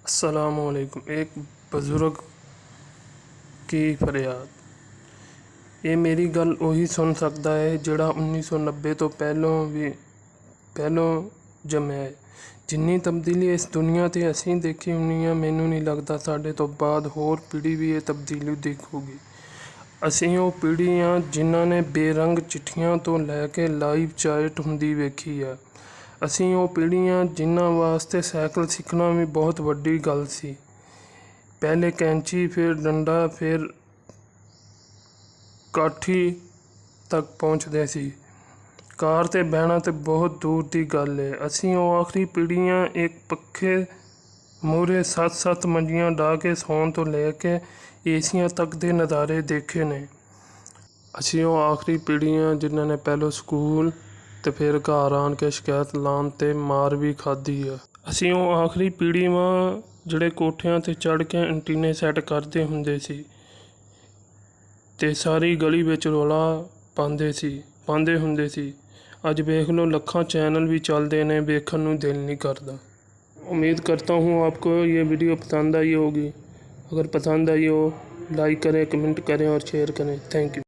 अस्सलामुअलैकुम। एक बुज़ुर्ग की फरियाद। ये मेरी गल उही सुन सकता है जिहड़ा 1990 तो पहलों जम्मिया है। जिन्नी तब्दीली इस दुनिया ते असीं देखी होनी है, मैनू नहीं लगता साडे तो बाद होर पीढ़ी भी ये तब्दीली देखूगी। असीं वो पीढ़ी हाँ जिन्हां ने बेरंग चिट्ठियां तो लैके लाइव चैट हुंदी वेखी है। असीं वो पीढ़ी हाँ जिन्हां वास्ते साइकिल सीखना भी बहुत वड्डी गल सी। पहले कैंची, फिर डंडा, फिर काठी तक पहुँचते सी। कार ते बहना तो बहुत दूर की गल है। असीं वो आखिरी पीढ़ियाँ एक पखे मूहरे 7-7 मंजियां डा के सौन तो लैके एसियां तक दे नज़ारे देखे ने। असीं वो आखिरी पीढ़ियाँ जिन्हां ने पहलो स्कूल ते फिर घर आन के शिकायत लान ते मार भी खाधी है। असीं वो आखिरी पीढ़ी मां जिहड़े कोठियां ते चढ़ के एंटीने सैट करते हुंदे सी ते सारी गली विच रौला पांदे हुंदे सी। अज वेख लो लखां चैनल भी चलते ने, वेखन नूं दिल नहीं करता। उम्मीद करता हूँ आपको ये वीडियो पसंद आई होगी। अगर पसंद आई हो लाइक करें, कमेंट करें और शेयर करें। Thank you.